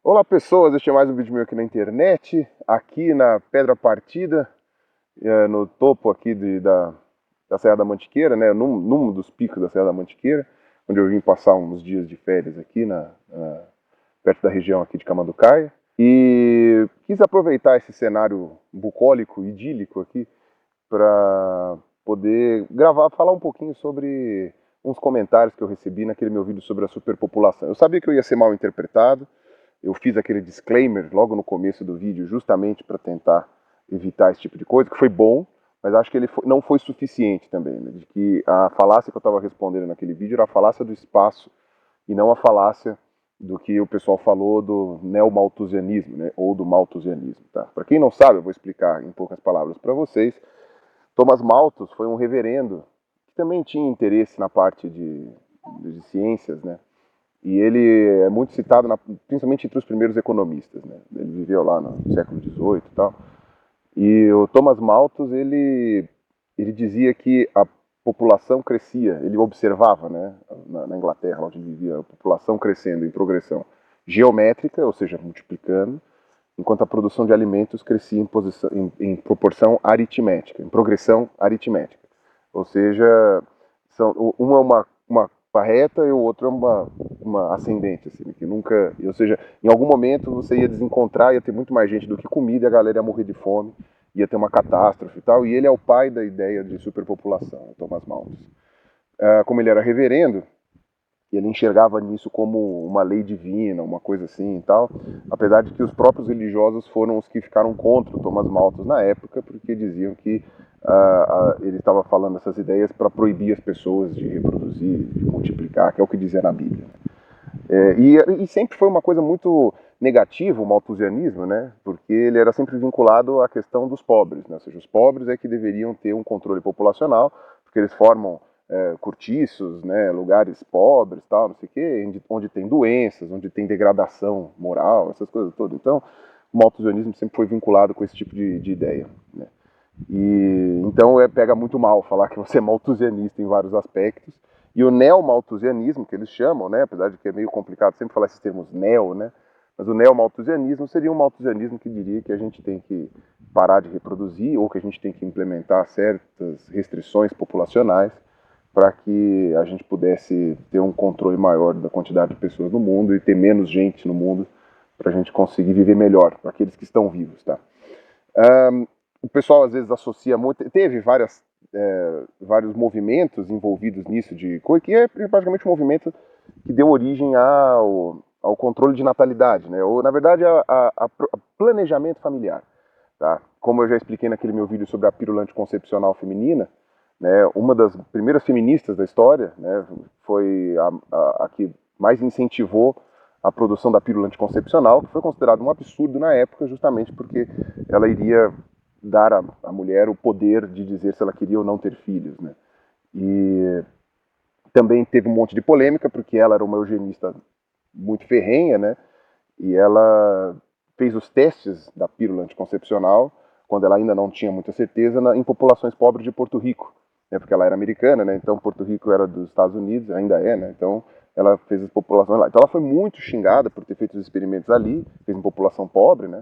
Olá pessoas, este é mais um vídeo meu aqui na internet, aqui na Pedra Partida, no topo aqui da Serra da Mantiqueira, né, num dos picos da Serra da Mantiqueira, onde eu vim passar uns dias de férias aqui, perto da região aqui de Camanducaia. E quis aproveitar esse cenário bucólico, idílico aqui, para poder gravar, falar um pouquinho sobre uns comentários que eu recebi naquele meu vídeo sobre a superpopulação. Eu sabia que eu ia ser mal interpretado. Eu fiz aquele disclaimer logo no começo do vídeo justamente para tentar evitar esse tipo de coisa, que foi bom, mas acho que ele não foi suficiente também, né? De que a falácia que eu estava respondendo naquele vídeo era a falácia do espaço e não a falácia do que o pessoal falou do neomalthusianismo, né? Ou do malthusianismo, tá? Para quem não sabe, eu vou explicar em poucas palavras para vocês. Thomas Malthus foi um reverendo que também tinha interesse na parte de ciências, né? E ele é muito citado, principalmente entre os primeiros economistas, né? Ele viveu lá no século XVIII e tal. E o Thomas Malthus, ele dizia que a população crescia, ele observava, né, na Inglaterra, onde ele vivia, a população crescendo em progressão geométrica, ou seja, multiplicando, enquanto a produção de alimentos crescia em proporção aritmética, em progressão aritmética. Ou seja, uma é uma reta e o outro é uma ascendente, assim, que nunca, ou seja, em algum momento você ia desencontrar, ia ter muito mais gente do que comida, e a galera ia morrer de fome, ia ter uma catástrofe e tal, e ele é o pai da ideia de superpopulação, Thomas Malthus. Como ele era reverendo, ele enxergava nisso como uma lei divina, uma coisa assim e tal, apesar de que os próprios religiosos foram os que ficaram contra o Thomas Malthus na época, porque diziam que ele estava falando essas ideias para proibir as pessoas de reproduzir, de multiplicar, que é o que dizia na Bíblia. E sempre foi uma coisa muito negativa o malthusianismo, né? Porque ele era sempre vinculado à questão dos pobres, né? Ou seja, os pobres é que deveriam ter um controle populacional, porque eles formam cortiços, né? Lugares pobres, tal, não sei o quê, onde tem doenças, onde tem degradação moral, essas coisas todas. Então, o malthusianismo sempre foi vinculado com esse tipo de ideia, né? E então pega muito mal falar que você é malthusianista em vários aspectos. E o neomalthusianismo, que eles chamam, né, apesar de que é meio complicado sempre falar esses termos neo, né, mas o neomalthusianismo seria um malthusianismo que diria que a gente tem que parar de reproduzir ou que a gente tem que implementar certas restrições populacionais para que a gente pudesse ter um controle maior da quantidade de pessoas no mundo e ter menos gente no mundo para a gente conseguir viver melhor, para aqueles que estão vivos, tá? O pessoal às vezes associa muito, teve vários movimentos envolvidos nisso, que é praticamente um movimento que deu origem ao controle de natalidade, né? Ou na verdade a planejamento familiar, tá? Como eu já expliquei naquele meu vídeo sobre a pílula anticoncepcional feminina, né? Uma das primeiras feministas da história, né? Foi a que mais incentivou a produção da pílula anticoncepcional, que foi considerado um absurdo na época, justamente porque ela iria dar à mulher o poder de dizer se ela queria ou não ter filhos, né? E também teve um monte de polêmica, porque ela era uma eugenista muito ferrenha, né? E ela fez os testes da pílula anticoncepcional, quando ela ainda não tinha muita certeza, em populações pobres de Porto Rico, né? Porque ela era americana, né? Então Porto Rico era dos Estados Unidos, ainda é, né? Então ela fez as populações lá. Então ela foi muito xingada por ter feito os experimentos ali, fez em população pobre, né?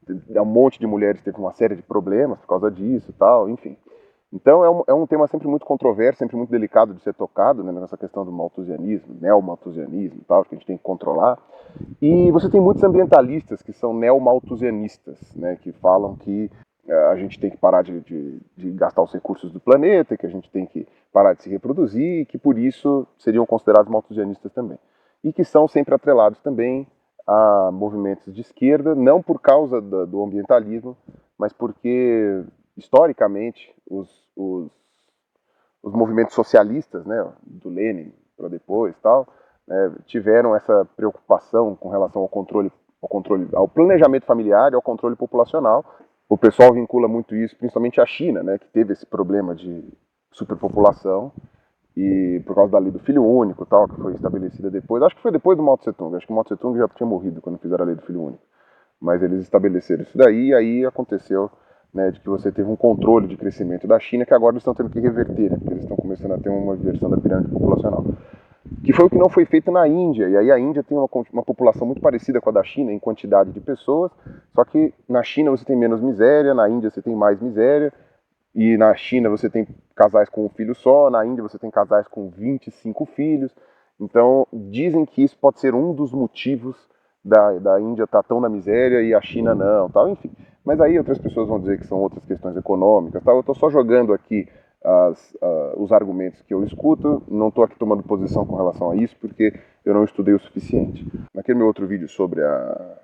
Um monte de mulheres teve uma série de problemas por causa disso e tal, enfim. Então é um tema sempre muito controverso, sempre muito delicado de ser tocado, né, nessa questão do malthusianismo, neomalthusianismo e tal, que a gente tem que controlar. E você tem muitos ambientalistas que são neomalthusianistas, né, que falam que a gente tem que parar de gastar os recursos do planeta, que a gente tem que parar de se reproduzir, e que por isso seriam considerados malthusianistas também. E que são sempre atrelados também a movimentos de esquerda, não por causa do ambientalismo, mas porque, historicamente, os movimentos socialistas, né, do Lenin para depois, tal, né, tiveram essa preocupação com relação ao planejamento familiar e ao controle populacional. O pessoal vincula muito isso, principalmente à China, né, que teve esse problema de superpopulação, e por causa da lei do filho único, tal, que foi estabelecida depois, acho que foi depois do Mao Tse Tung, acho que o Mao Tse Tung já tinha morrido quando fizeram a lei do filho único, mas eles estabeleceram isso daí, e aí aconteceu, né, de que você teve um controle de crescimento da China, que agora eles estão tendo que reverter, né, porque eles estão começando a ter uma inversão da pirâmide populacional. que foi o que não foi feito na Índia. E aí a Índia tem uma população muito parecida com a da China em quantidade de pessoas, só que na China você tem menos miséria, na Índia você tem mais miséria, e na China você tem casais com um filho só, na Índia você tem casais com 25 filhos. Então dizem que isso pode ser um dos motivos da Índia estar tão na miséria e a China não, tal, enfim. Mas aí outras pessoas vão dizer que são outras questões econômicas, tal. Eu estou só jogando aqui os argumentos que eu escuto, não estou aqui tomando posição com relação a isso, porque eu não estudei o suficiente. Naquele meu outro vídeo sobre a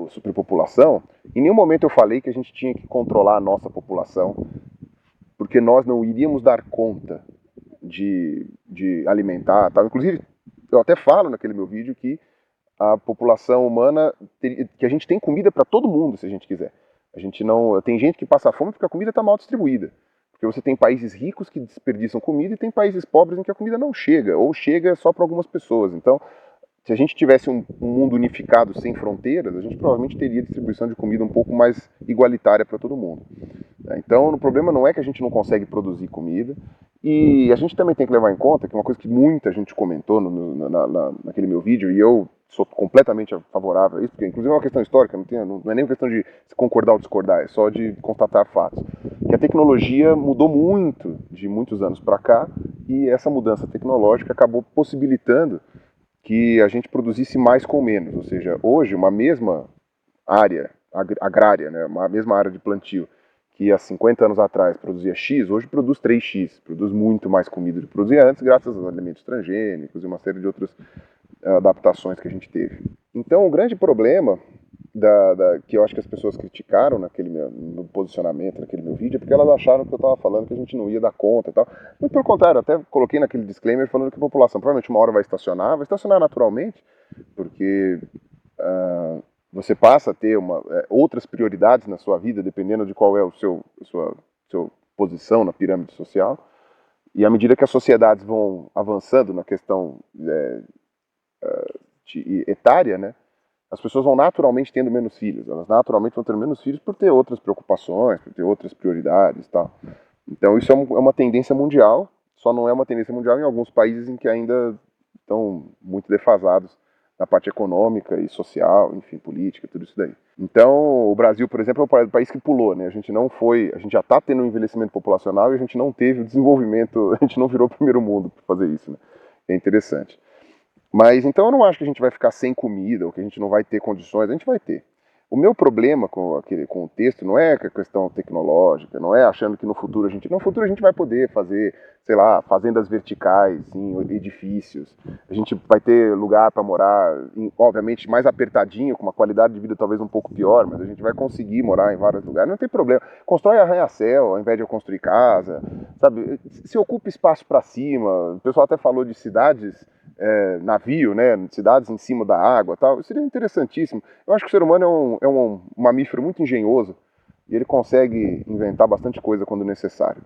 superpopulação, em nenhum momento eu falei que a gente tinha que controlar a nossa população, porque nós não iríamos dar conta de alimentar, tal. Inclusive, eu até falo naquele meu vídeo que a população humana, que a gente tem comida para todo mundo, se a gente quiser. A gente não, tem gente que passa fome porque a comida está mal distribuída. Porque você tem países ricos que desperdiçam comida e tem países pobres em que a comida não chega, ou chega só para algumas pessoas. Então, se a gente tivesse um mundo unificado sem fronteiras, a gente provavelmente teria distribuição de comida um pouco mais igualitária para todo mundo. Então, o problema não é que a gente não consegue produzir comida, e a gente também tem que levar em conta que uma coisa que muita gente comentou naquele meu vídeo, e eu sou completamente favorável a isso, porque inclusive é uma questão histórica, não é nem uma questão de se concordar ou discordar, é só de constatar fatos. Que a tecnologia mudou muito de muitos anos para cá, e essa mudança tecnológica acabou possibilitando que a gente produzisse mais com menos. Ou seja, hoje uma mesma área agrária, né, uma mesma área de plantio, que há 50 anos atrás produzia X, hoje produz 3X, produz muito mais comida do que produzia antes, graças aos alimentos transgênicos e uma série de outras adaptações que a gente teve. Então, o grande problema que eu acho que as pessoas criticaram naquele meu posicionamento, naquele meu vídeo, é porque elas acharam que eu estava falando que a gente não ia dar conta e tal. Muito pelo contrário, até coloquei naquele disclaimer falando que a população provavelmente uma hora vai estacionar naturalmente, porque você passa a ter outras prioridades na sua vida, dependendo de qual é a sua posição na pirâmide social. E à medida que as sociedades vão avançando na questão etária, né, as pessoas vão naturalmente tendo menos filhos. Elas naturalmente vão tendo menos filhos por ter outras preocupações, por ter outras prioridades e tal. Então isso é uma tendência mundial, só não é uma tendência mundial em alguns países em que ainda estão muito defasados na parte econômica e social, enfim, política, tudo isso daí. Então, o Brasil, por exemplo, é o país que pulou, né? A gente já está tendo um envelhecimento populacional e a gente não teve o desenvolvimento, a gente não virou o primeiro mundo para fazer isso, né? É interessante. Mas então eu não acho que a gente vai ficar sem comida ou que a gente não vai ter condições, a gente vai ter. O meu problema com o texto não é a questão tecnológica, não é achando que no futuro a gente vai poder fazer, sei lá, fazendas verticais, sim, edifícios. A gente vai ter lugar para morar, obviamente mais apertadinho, com uma qualidade de vida talvez um pouco pior, mas a gente vai conseguir morar em vários lugares, não tem problema. Constrói arranha-céu ao invés de eu construir casa, sabe? Se ocupa espaço para cima. O pessoal até falou de cidades navio, né, cidades em cima da água, tal. Isso seria interessantíssimo. Eu acho que o ser humano é um mamífero muito engenhoso e ele consegue inventar bastante coisa quando necessário.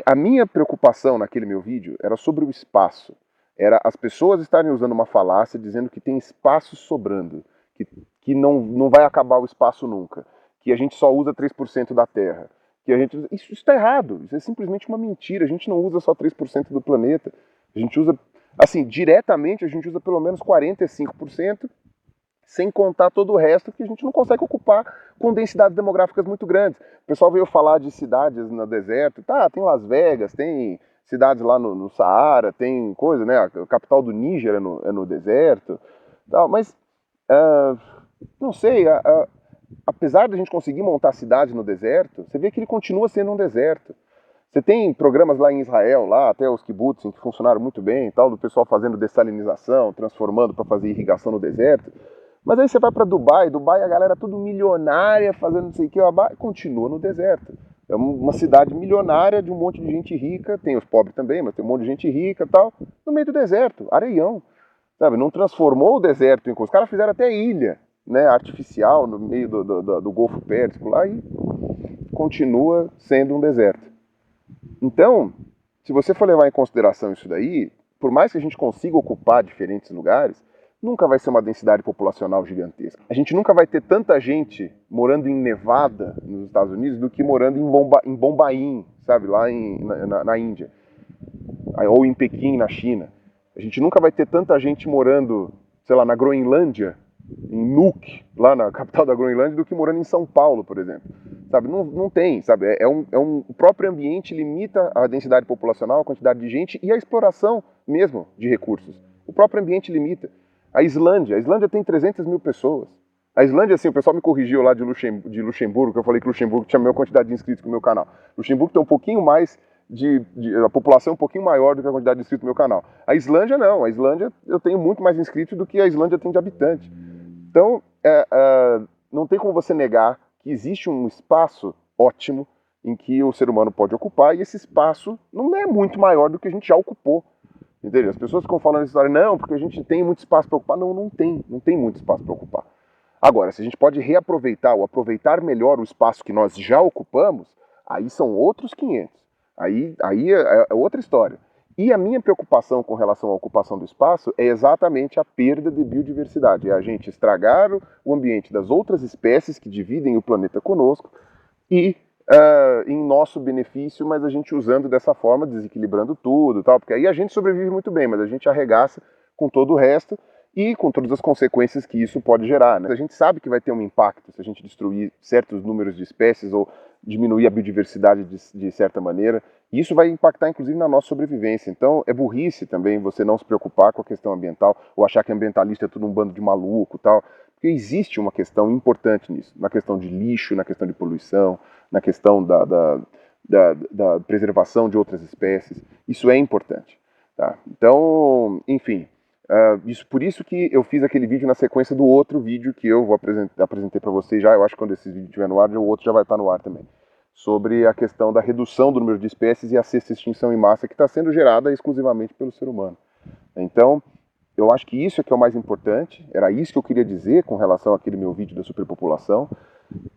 A minha preocupação naquele meu vídeo era sobre o espaço. Era as pessoas estarem usando uma falácia dizendo que tem espaço sobrando, que não vai acabar o espaço nunca, que a gente só usa 3% da Terra. Isso está errado, isso é simplesmente uma mentira. A gente não usa só 3% do planeta. A gente usa, assim, diretamente a gente usa pelo menos 45%, sem contar todo o resto que a gente não consegue ocupar com densidades demográficas muito grandes. O pessoal veio falar de cidades no deserto, tá, tem Las Vegas, tem cidades lá no Saara, tem coisa, né, a capital do Níger é no deserto, tal, mas não sei, apesar de a gente conseguir montar cidades no deserto, você vê que ele continua sendo um deserto. Você tem programas lá em Israel, lá até os kibbutzim, que funcionaram muito bem, tal, do pessoal fazendo dessalinização, transformando para fazer irrigação no deserto. Mas aí você vai para Dubai a galera tudo milionária, fazendo não sei o que, continua no deserto. É uma cidade milionária de um monte de gente rica, tem os pobres também, mas tem um monte de gente rica e tal, no meio do deserto, areião. Sabe, não transformou o deserto em coisa. Os caras fizeram até ilha, né, artificial no meio do Golfo Pérsico lá e continua sendo um deserto. Então, se você for levar em consideração isso daí, por mais que a gente consiga ocupar diferentes lugares, nunca vai ser uma densidade populacional gigantesca. A gente nunca vai ter tanta gente morando em Nevada, nos Estados Unidos, do que morando em Bombaim, sabe, lá na Índia. ou em Pequim, na China. A gente nunca vai ter tanta gente morando, sei lá, na Groenlândia, em Nuuk, lá na capital da Groenlândia, do que morando em São Paulo, por exemplo. Sabe, não tem, sabe, o próprio ambiente limita a densidade populacional, a quantidade de gente e a exploração mesmo de recursos. O próprio ambiente limita. A Islândia tem 300 mil pessoas. A Islândia, assim, o pessoal me corrigiu lá de Luxemburgo, que eu falei que Luxemburgo tinha a mesma quantidade de inscritos que o meu canal. Luxemburgo tem um pouquinho mais a população é um pouquinho maior do que a quantidade de inscritos no meu canal. A Islândia não, a Islândia eu tenho muito mais inscritos do que a Islândia tem de habitantes. Então, não tem como você negar que existe um espaço ótimo em que o ser humano pode ocupar, e esse espaço não é muito maior do que a gente já ocupou. Entendeu? As pessoas ficam falando essa história, não, porque a gente tem muito espaço para ocupar. Não tem muito espaço para ocupar. Agora, se a gente pode reaproveitar ou aproveitar melhor o espaço que nós já ocupamos, aí são outros 500. Aí é outra história. E a minha preocupação com relação à ocupação do espaço é exatamente a perda de biodiversidade. É a gente estragar o ambiente das outras espécies que dividem o planeta conosco e em nosso benefício, mas a gente usando dessa forma, desequilibrando tudo, tal, porque aí a gente sobrevive muito bem, mas a gente arregaça com todo o resto e com todas as consequências que isso pode gerar, né? A gente sabe que vai ter um impacto se a gente destruir certos números de espécies ou diminuir a biodiversidade de certa maneira, e isso vai impactar inclusive na nossa sobrevivência. Então é burrice também você não se preocupar com a questão ambiental ou achar que ambientalista é tudo um bando de maluco, tal, porque existe uma questão importante nisso, na questão de lixo, na questão de poluição, na questão da preservação de outras espécies. Isso é importante. Tá? Então, enfim, por isso que eu fiz aquele vídeo na sequência do outro vídeo que eu apresentei para vocês já. Eu acho que quando esse vídeo estiver no ar, o outro já vai estar no ar também. Sobre a questão da redução do número de espécies e a sexta extinção em massa que está sendo gerada exclusivamente pelo ser humano. Então, eu acho que isso é que é o mais importante. Era isso que eu queria dizer com relação àquele meu vídeo da superpopulação.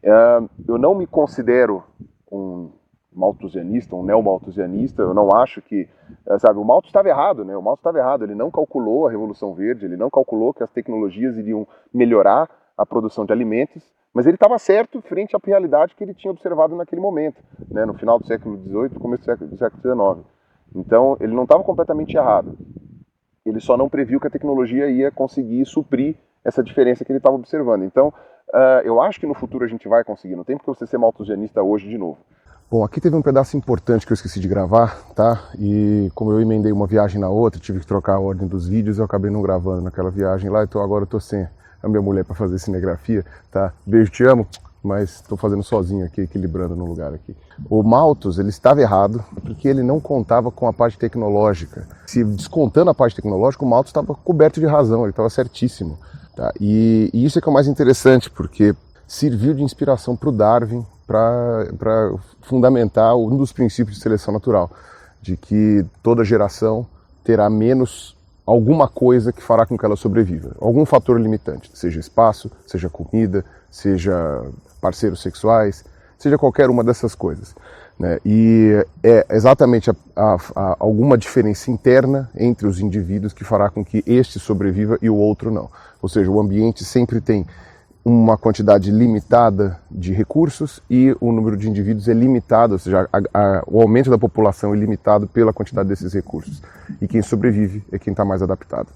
Eu não me considero um malthusianista, um neomalthusianista. Eu não acho que, sabe, o Malthus estava errado, né? O Malthus estava errado. Ele não calculou a Revolução Verde, ele não calculou que as tecnologias iriam melhorar a produção de alimentos, mas ele estava certo frente à realidade que ele tinha observado naquele momento, né? No final do século XVIII, começo do século XIX. Então, ele não estava completamente errado. Ele só não previu que a tecnologia ia conseguir suprir essa diferença que ele estava observando. Então, eu acho que no futuro a gente vai conseguir. Não tem porque você ser malthusianista hoje de novo. Bom, aqui teve um pedaço importante que eu esqueci de gravar, tá? E como eu emendei uma viagem na outra, tive que trocar a ordem dos vídeos, eu acabei não gravando naquela viagem lá, então agora eu tô sem a minha mulher para fazer cinegrafia, tá? Beijo, te amo, mas estou fazendo sozinho aqui, equilibrando no lugar aqui. O Malthus, ele estava errado, porque ele não contava com a parte tecnológica. Se descontando a parte tecnológica, o Malthus estava coberto de razão, ele estava certíssimo. Tá? E isso é que é o mais interessante, porque serviu de inspiração para o Darwin, para fundamentar um dos princípios de seleção natural, de que toda geração terá menos alguma coisa que fará com que ela sobreviva, algum fator limitante, seja espaço, seja comida, seja parceiros sexuais, seja qualquer uma dessas coisas. Né? E é exatamente alguma diferença interna entre os indivíduos que fará com que este sobreviva e o outro não. Ou seja, o ambiente sempre tem uma quantidade limitada de recursos e o número de indivíduos é limitado, ou seja, o aumento da população é limitado pela quantidade desses recursos. E quem sobrevive é quem está mais adaptado,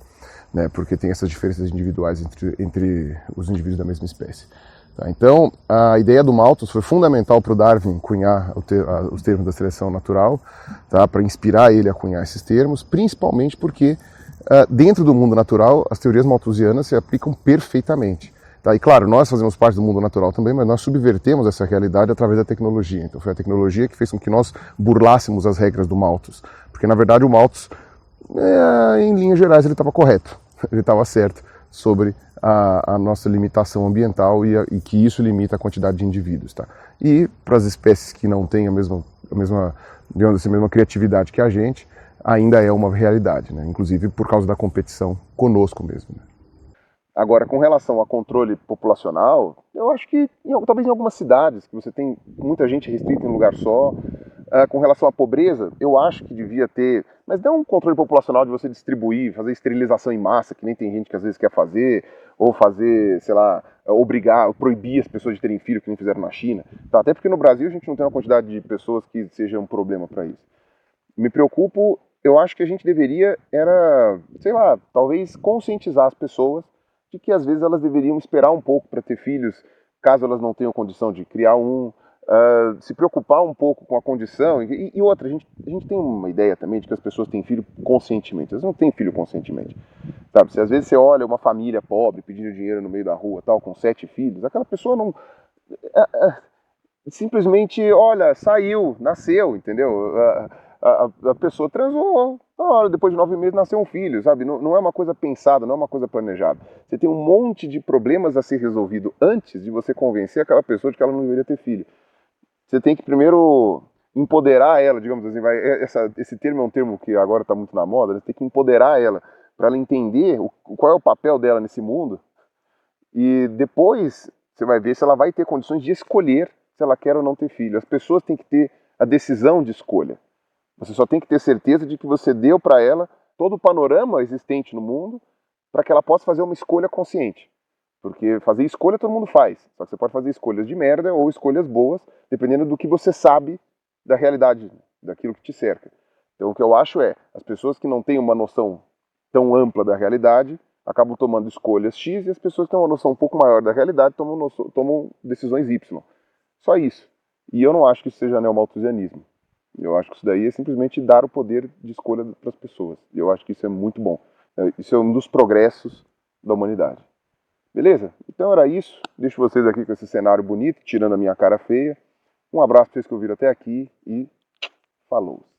né? Porque tem essas diferenças individuais entre os indivíduos da mesma espécie. Tá? Então, a ideia do Malthus foi fundamental para o Darwin cunhar os termos da seleção natural, tá? Para inspirar ele a cunhar esses termos, principalmente porque dentro do mundo natural as teorias malthusianas se aplicam perfeitamente. Tá? E claro, nós fazemos parte do mundo natural também, mas nós subvertemos essa realidade através da tecnologia. Então foi a tecnologia que fez com que nós burlássemos as regras do Malthus. Porque na verdade o Malthus, em linhas gerais, ele estava correto, ele estava certo sobre a nossa limitação ambiental e que isso limita a quantidade de indivíduos. Tá? E para as espécies que não têm a mesma, digamos assim, a mesma criatividade que a gente, ainda é uma realidade, né? Inclusive por causa da competição conosco mesmo. Né? Agora, com relação a controle populacional, eu acho que talvez em algumas cidades, que você tem muita gente restrita em um lugar só, com relação à pobreza, eu acho que devia ter, mas não um controle populacional de você distribuir, fazer esterilização em massa, que nem tem gente que às vezes quer fazer, ou fazer, sei lá, proibir as pessoas de terem filho, que nem fizeram na China. Tá? Até porque no Brasil a gente não tem uma quantidade de pessoas que seja um problema para isso. Me preocupo eu acho que a gente deveria, sei lá, talvez conscientizar as pessoas de que às vezes elas deveriam esperar um pouco para ter filhos, caso elas não tenham condição de criar um, se preocupar um pouco com a condição. E outra, a gente tem uma ideia também de que as pessoas têm filho conscientemente. Elas não têm filho conscientemente. Sabe? Se às vezes você olha uma família pobre pedindo dinheiro no meio da rua, tal, com 7 filhos, aquela pessoa não. Simplesmente, olha, saiu, nasceu, entendeu? A pessoa transou, depois de 9 meses nasceu um filho, sabe? Não, não é uma coisa pensada, não é uma coisa planejada. Você tem um monte de problemas a ser resolvido antes de você convencer aquela pessoa de que ela não deveria ter filho. Você tem que primeiro empoderar ela, digamos assim, esse termo é um termo que agora está muito na moda, você tem que empoderar ela para ela entender qual é o papel dela nesse mundo e depois você vai ver se ela vai ter condições de escolher se ela quer ou não ter filho. As pessoas têm que ter a decisão de escolha. Você só tem que ter certeza de que você deu para ela todo o panorama existente no mundo para que ela possa fazer uma escolha consciente. Porque fazer escolha todo mundo faz. Só que você pode fazer escolhas de merda ou escolhas boas, dependendo do que você sabe da realidade, daquilo que te cerca. Então o que eu acho é, as pessoas que não têm uma noção tão ampla da realidade acabam tomando escolhas X e as pessoas que têm uma noção um pouco maior da realidade tomam decisões Y. Só isso. E eu não acho que isso seja neomalthusianismo. Eu acho que isso daí é simplesmente dar o poder de escolha para as pessoas. E eu acho que isso é muito bom. Isso é um dos progressos da humanidade. Beleza? Então era isso. Deixo vocês aqui com esse cenário bonito, tirando a minha cara feia. Um abraço para vocês que ouviram até aqui e falou!